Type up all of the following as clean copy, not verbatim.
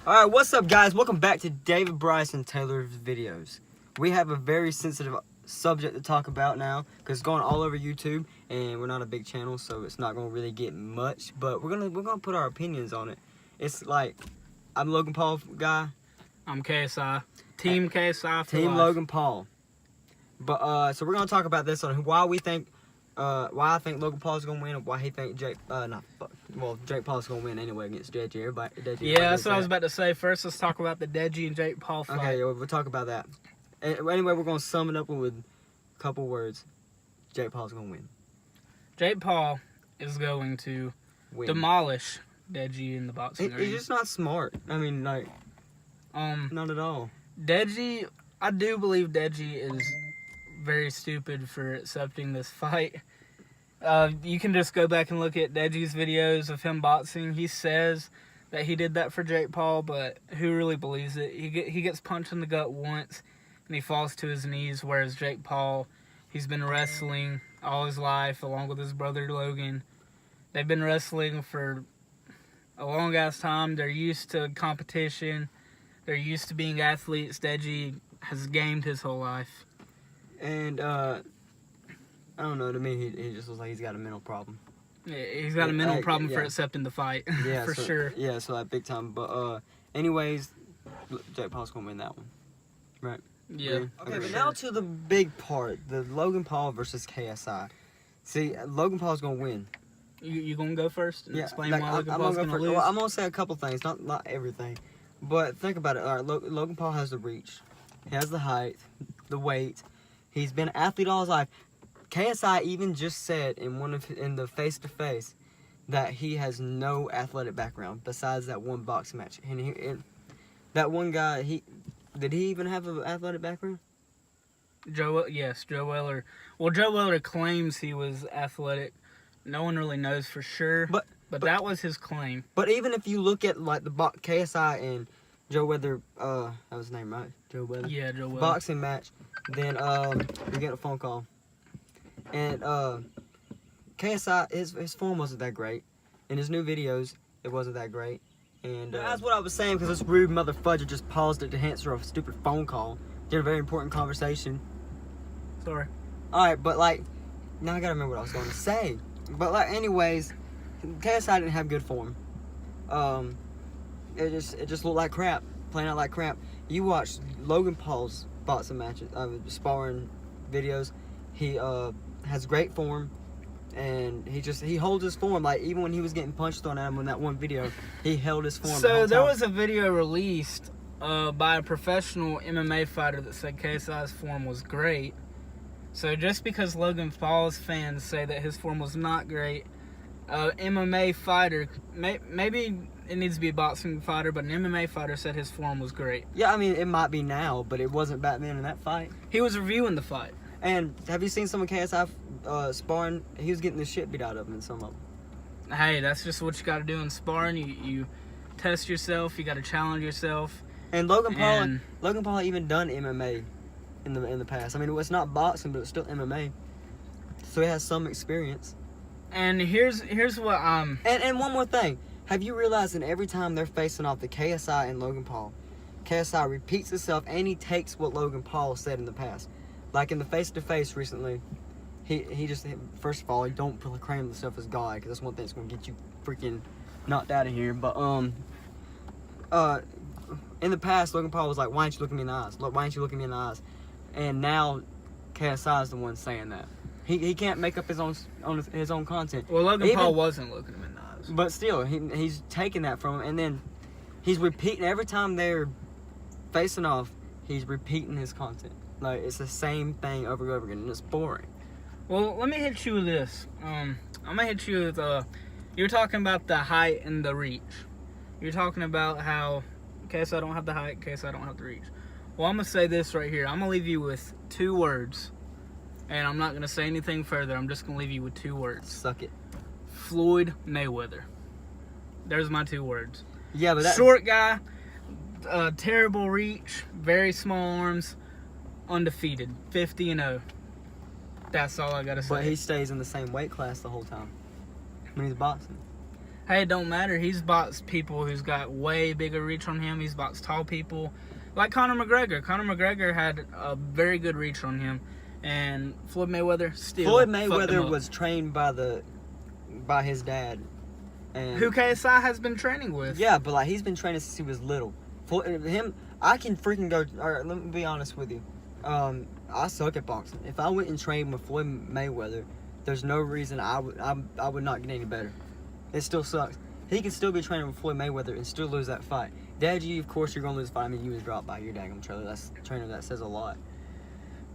Alright, what's up guys? Welcome back to David Bryce and Taylor's videos. We have a very sensitive subject to talk about now because it's going all over YouTube and we're not a big channel, so it's not going to really get much, but we're gonna put our opinions on it. It's like, I'm Logan Paul guy. I'm KSI. Team KSI for Team life. Logan Paul. But so we're gonna talk about this on why I think Logan Paul's gonna win, and why he think Jake Paul's gonna win anyway against Deji. Everybody, Yeah, that's what I was about to say. First, let's talk about the Deji and Jake Paul fight. Okay, we'll talk about that. Anyway, we're gonna sum it up with a couple words. Jake Paul's gonna win. Jake Paul is going to demolish Deji in the boxing ring. He's just not smart. I mean, like, not at all. Deji, I do believe Deji is very stupid for accepting this fight. You can just go back and look at Deji's videos of him boxing. He says that he did that for Jake Paul, but who really believes it? He gets punched in the gut once, and he falls to his knees, whereas Jake Paul, he's been wrestling all his life, along with his brother Logan. They've been wrestling for a long-ass time. They're used to competition. They're used to being athletes. Deji has gamed his whole life. And, I don't know, to me, he just looks like he's got a mental problem. Yeah, he's got a mental problem for accepting the fight, yeah, for sure. Yeah, so like big time. But, anyways, Jake Paul's going to win that one. Right? Yeah. Okay, but now to the big part, the Logan Paul versus KSI. See, Logan Paul's going to win. You going to go first and explain why Logan I'm Paul's going to lose? Well, I'm going to say a couple things, not everything. But think about it. All right, Logan Paul has the reach. He has the height, the weight. He's been an athlete all his life. KSI even just said in the face-to-face that he has no athletic background besides that one boxing match. And that one guy, did he even have an athletic background? Joe Weller. Well, Joe Weller claims he was athletic. No one really knows for sure, but that was his claim. But even if you look at like the KSI and Joe Weller, that was his name, right? Joe Weller. Yeah, Joe Weller. Boxing match. Then we get a phone call, and KSI his form wasn't that great. In his new videos, it wasn't that great. And that's what I was saying, because this rude motherfudger just paused it to answer a stupid phone call. Did a very important conversation. Sorry. All right, but like now I gotta remember what I was going to say. But like, anyways, KSI didn't have good form. It just looked like crap, playing out like crap. You watch Logan Paul's boxing matches, sparring videos. He has great form, and he holds his form. Like even when he was getting punched thrown at him in that one video, he held his form. So there was a video released by a professional MMA fighter that said KSI's form was great. So just because Logan Paul's fans say that his form was not great, MMA fighter, maybe it needs to be a boxing fighter, but an MMA fighter said his form was great. Yeah, I mean, it might be now, but it wasn't back then in that fight. He was reviewing the fight. And have you seen some of KSI sparring? He was getting the shit beat out of him in some of them. Hey, that's just what you got to do in sparring. You test yourself. You got to challenge yourself. And Logan Paul even done MMA in the past. I mean, it's not boxing, but it's still MMA. So he has some experience. And here's what I'm... And one more thing. Have you realized that every time they're facing off, the KSI and Logan Paul, KSI repeats himself and he takes what Logan Paul said in the past. Like in the face-to-face recently, he just, first of all, he don't proclaim himself as God, because that's one thing that's going to get you freaking knocked out of here. But, in the past, Logan Paul was like, why don't you look me in the eyes? Look, why don't you look me in the eyes? And now, KSI is the one saying that. He can't make up his own content. Well, Logan Paul wasn't looking him in the eyes. But still, he's taking that from him, and then he's repeating every time they're facing off. He's repeating his content. Like it's the same thing over and over again, and it's boring. Well, let me hit you with this. I'm gonna hit you with you're talking about the height and the reach. You're talking about how KSI don't have the height, KSI don't have the reach. Well, I'm gonna say this right here. I'm gonna leave you with 2 words. And I'm not going to say anything further. I'm just going to leave you with 2 words. Suck it. Floyd Mayweather. There's my 2 words. Yeah, but that... Short guy, terrible reach, very small arms, undefeated, 50-0. That's all I got to say. But he stays in the same weight class the whole time when he's boxing. Hey, it don't matter. He's boxed people who's got way bigger reach on him. He's boxed tall people. Like Conor McGregor. Conor McGregor had a very good reach on him. And Floyd Mayweather still Floyd fucked him Mayweather up. was trained by his dad. And Who KSI has been training with. yeah, but like he's been training since he was little. I can freaking go. All right, let me be honest with you. I suck at boxing. If I went and trained with Floyd Mayweather, there's no reason I would not get any better. It still sucks. He can still be training with Floyd Mayweather and still lose that fight. Deji, of course, you're gonna lose the fight. I mean, you was dropped by your daggum trailer. That's trainer. That says a lot.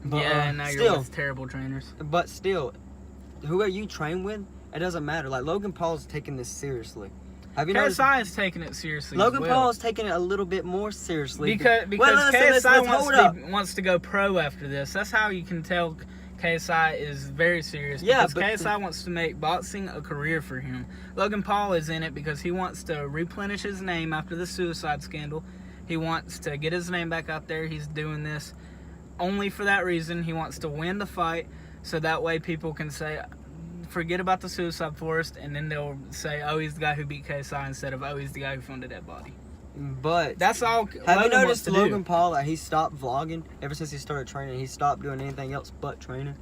But, Yeah, and now you're with terrible trainers. But still, whoever you train with, it doesn't matter. Like Logan Paul's taking this seriously. Have you noticed? KSI is taking it seriously. Logan as well. Paul's taking it a little bit more seriously. Because listen, KSI wants to go pro after this. That's how you can tell KSI is very serious. Yeah, because KSI wants to make boxing a career for him. Logan Paul is in it because he wants to replenish his name after the suicide scandal. He wants to get his name back out there. He's doing this only for that reason. He wants to win the fight so that way people can say, forget about the suicide forest, and then they'll say, oh, he's the guy who beat KSI instead of, oh, he's the guy who found a dead body. But That's all have you Logan wants noticed to Logan do. Paul? He stopped vlogging ever since he started training. He stopped doing anything else but training.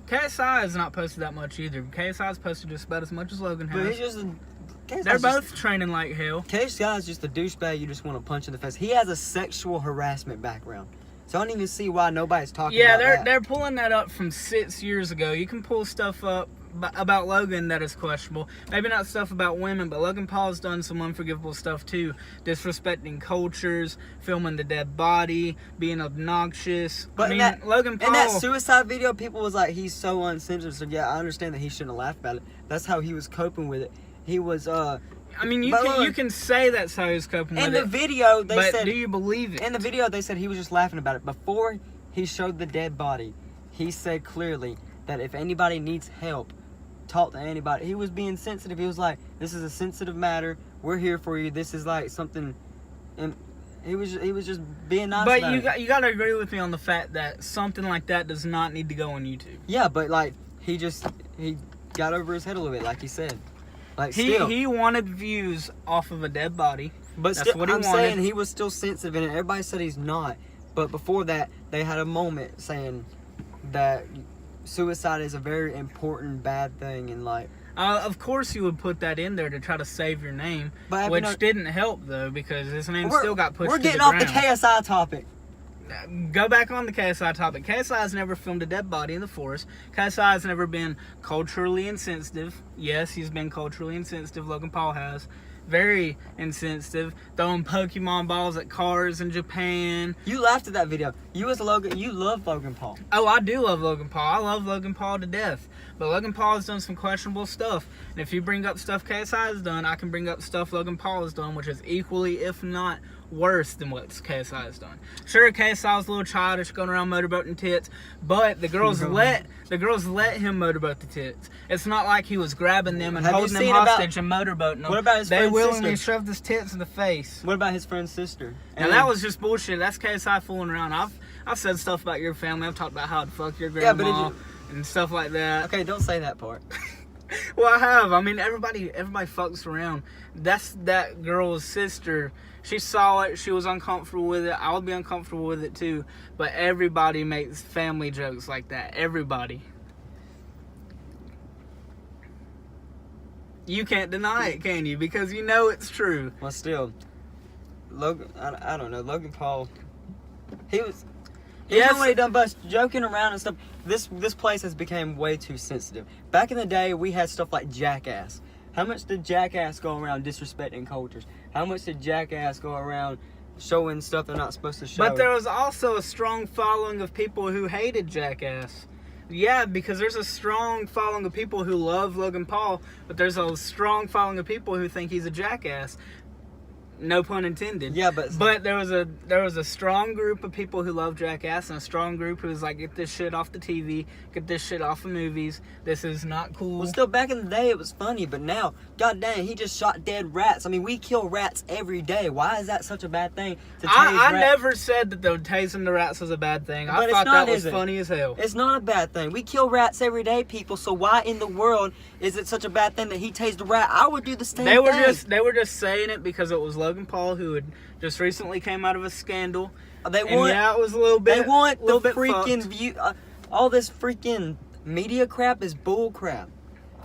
KSI has not posted that much either. KSI's posted just about as much as Logan But has. he's just They're both training like hell. KSI's just a douchebag you just want to punch in the face. He has a sexual harassment background. So I don't even see why nobody's talking Yeah, about that. they're pulling that up from 6 years ago. You can pull stuff up about Logan that is questionable. Maybe not stuff about women, but Logan Paul's done some unforgivable stuff too. Disrespecting cultures, filming the dead body, being obnoxious. But Logan Paul... in that suicide video, people was like, he's so uncensored. So yeah, I understand that he shouldn't have laughed about it. That's how he was coping with it. He was, you can say that's how he's coping with in it. the video, they but said... do you believe it? In the video, they said he was just laughing about it. Before he showed the dead body, he said clearly that if anybody needs help, talk to anybody. He was being sensitive. He was like, this is a sensitive matter. We're here for you. This is like something... And he was just being nice But about you got to agree with me on the fact that something like that does not need to go on YouTube. Yeah, but like, he got over his head a little bit, like he said. Like, still. He wanted views off of a dead body. But That's still, what he I'm wanted. saying he was still sensitive, and everybody said he's not. But before that, they had a moment saying that suicide is a very important bad thing in life. Of course you would put that in there to try to save your name, But which didn't help though because his name still got pushed We're to getting the off the ground. KSI topic. Go back on the KSI topic. KSI has never filmed a dead body in the forest. KSI has never been culturally insensitive. Yes, he's been culturally insensitive. Logan Paul has. Very insensitive. Throwing Pokemon balls at cars in Japan. You laughed at that video. You love Logan Paul. Oh, I do love Logan Paul. I love Logan Paul to death. But Logan Paul has done some questionable stuff. And if you bring up stuff KSI has done, I can bring up stuff Logan Paul has done, which is equally, if not worse than what KSI has done. Sure, KSI was a little childish going around motorboating tits, but the girls let him motorboat the tits. It's not like he was grabbing them and Have you holding them seen hostage and motorboating them. What about his They friend's willingly sister? shoved his tits in the face. What about his friend's sister? And that was just bullshit. That's KSI fooling around. I've said stuff about your family. I've talked about how to fuck your Yeah, but grandma and stuff like that. Okay, don't say that part. Well, I have. I mean, everybody fucks around. That's that girl's sister. She saw it. She was uncomfortable with it. I would be uncomfortable with it too. But everybody makes family jokes like that. Everybody. You can't deny it, can you? Because you know it's true. Well, still, Logan. I don't know. Logan Paul. He was. Yes. Yes. What he done, but joking around and stuff. This place has become way too sensitive. Back in the day, we had stuff like Jackass. How much did Jackass go around disrespecting cultures? How much did Jackass go around showing stuff they're not supposed to show? But there was also a strong following of people who hated Jackass. Yeah, because there's a strong following of people who love Logan Paul, but there's a strong following of people who think he's a jackass. No pun intended. Yeah, but there was a strong group of people who love Jackass, and a strong group who was like, get this shit off the TV, get this shit off of movies. This is not cool. Well, still, back in the day, it was funny, but now, god dang, he just shot dead rats. I mean, we kill rats every day. Why is that such a bad thing to tase I rats? never said that the tasing the rats was a bad thing. But I it's thought not, that was is it? funny as hell. It's not a bad thing. We kill rats every day, people, so why in the world is it such a bad thing that he tased a rat? I would do the same They were thing. just saying it because it was Logan Paul, who had just recently came out of a scandal. They And want, yeah, it was a little bit. they want the little bit freaking fucked. view. All this freaking media crap is bull crap.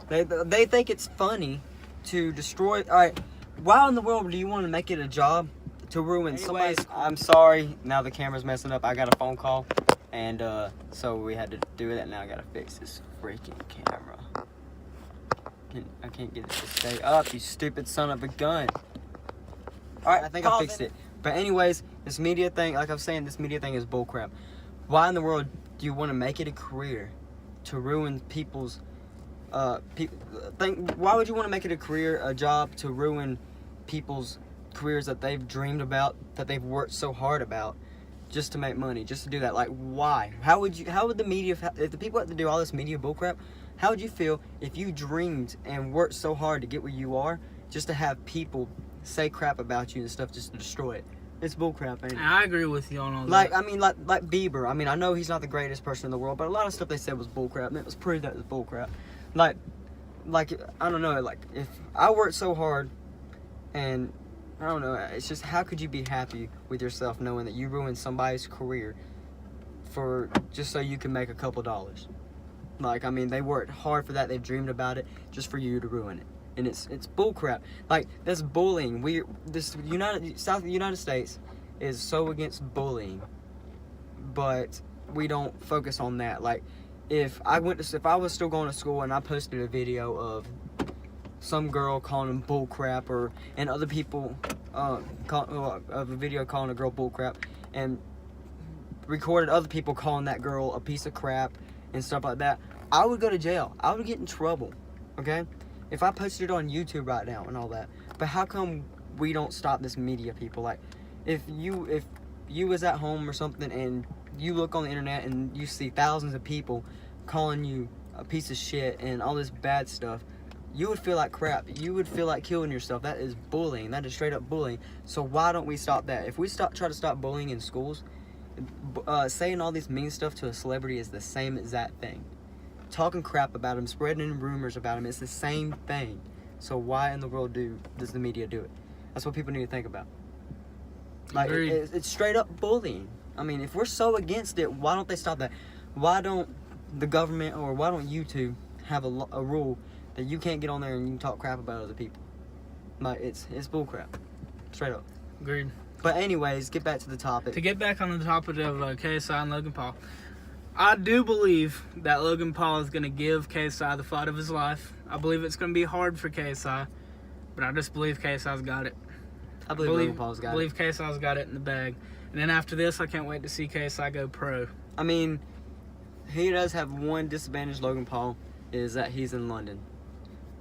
They think it's funny to destroy. All right, why in the world do you want to make it a job to ruin somebody's? I'm sorry. Now the camera's messing up. I got a phone call, and so we had to do that. Now I gotta fix this freaking camera. I can't get it to stay up. You stupid son of a gun. All right, I think I fixed it. But anyways, this media thing, like I was saying, this media thing is bullcrap. Why in the world do you want to make it a career to ruin people's why would you want to make it a career, a job to ruin people's careers that they've dreamed about, that they've worked so hard about, just to make money, just to do that? Like, why? How would the media, if the people have to do all this media bullcrap, how would you feel if you dreamed and worked so hard to get where you are, just to have people say crap about you and stuff just to destroy it? It's bullcrap, ain't it? I agree with you on all Like, that. I mean, like Bieber. I mean, I know he's not the greatest person in the world, but a lot of stuff they said was bullcrap, and it was proved that it was bullcrap. Like, I don't know, like, if I worked so hard, and, I don't know, it's just, how could you be happy with yourself knowing that you ruined somebody's career for, just so you can make a couple dollars? Like, I mean, they worked hard for that, they dreamed about it, just for you to ruin it. And it's bullcrap. Like, that's bullying. United States is so against bullying, but we don't focus on that. Like, if I was still going to school and I posted a video of some girl calling him bullcrap, and other people of a video calling a girl bullcrap, and recorded other people calling that girl a piece of crap and stuff like that, I would go to jail. I would get in trouble. Okay. If I posted it on YouTube right now and all that. But how come we don't stop this media, people? Like, if you was at home or something and you look on the internet and you see thousands of people calling you a piece of shit and all this bad stuff, you would feel like crap. You would feel like killing yourself. That is bullying. That is straight up bullying. So why don't we stop that? If we try to stop bullying in schools, saying all this mean stuff to a celebrity is the same exact thing. Talking crap about him, spreading rumors about him, it's the same thing. So why in the world does the media do it? That's what people need to think about. Like, it's straight up bullying. I mean, if we're so against it, why don't they stop that? Why don't the government, or why don't YouTube have a rule that you can't get on there and you can talk crap about other people? Like, it's bull crap. Straight up. Agreed. But anyways, get back to the topic. To get back on the topic of KSI and Logan Paul, I do believe that Logan Paul is going to give KSI the fight of his life. I believe it's going to be hard for KSI, but I just believe KSI's got it. I believe Logan Paul's got it. I believe KSI's got it in the bag. And then after this, I can't wait to see KSI go pro. I mean, he does have one disadvantage, Logan Paul, is that he's in London.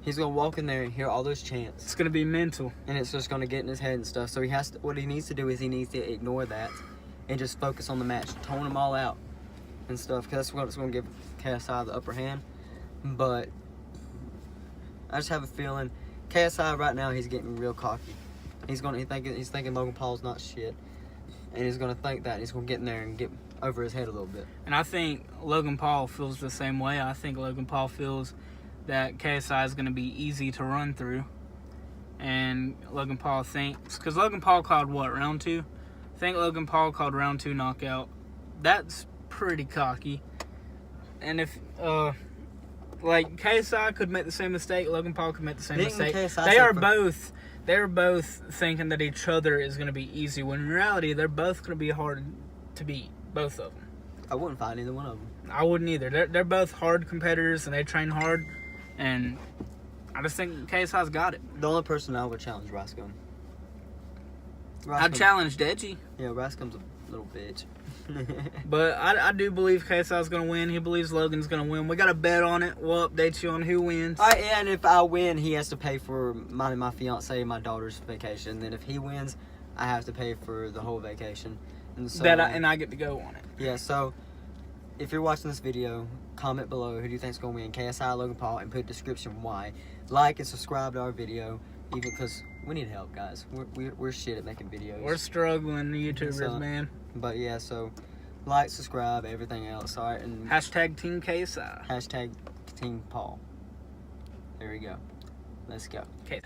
He's going to walk in there and hear all those chants. It's going to be mental. And it's just going to get in his head and stuff. So what he needs to do is he needs to ignore that and just focus on the match, tone them all out and stuff, because that's what's going to give KSI the upper hand. But I just have a feeling KSI right now, he's getting real cocky. He's thinking Logan Paul's not shit, and he's going to think that, and he's going to get in there and get over his head a little bit. And I think Logan Paul feels the same way. I think Logan Paul feels that KSI is going to be easy to run through, and Logan Paul thinks, because Logan Paul called what, round 2? I think Logan Paul called round 2 knockout. That's pretty cocky. And if like KSI could make the same mistake, Logan Paul could make the same mistake. They are both thinking that each other is going to be easy, when in reality they're both going to be hard to beat, both of them. I wouldn't fight either one of them. I wouldn't either. They're both hard competitors and they train hard, and I just think KSI's got it. The only person I would challenge Rascom. I'd challenge Deji. Yeah, Rascom's little bitch. But I do believe KSI's going to win. He believes Logan's going to win. We got a bet on it. We'll update you on who wins. All right, and if I win, he has to pay for mine and my fiance and my daughter's vacation. Then if he wins, I have to pay for the whole vacation. And so, And I get to go on it. Yeah, so if you're watching this video, comment below who do you think's going to win, KSI, Logan Paul, and put a description why. Like and subscribe to our video, even because we need help, guys. We're shit at making videos. We're struggling, YouTubers, So, man. But yeah, so like, subscribe, everything else. All right, and Hashtag Team KSI. hashtag Team Paul. There we go. Let's go. Okay.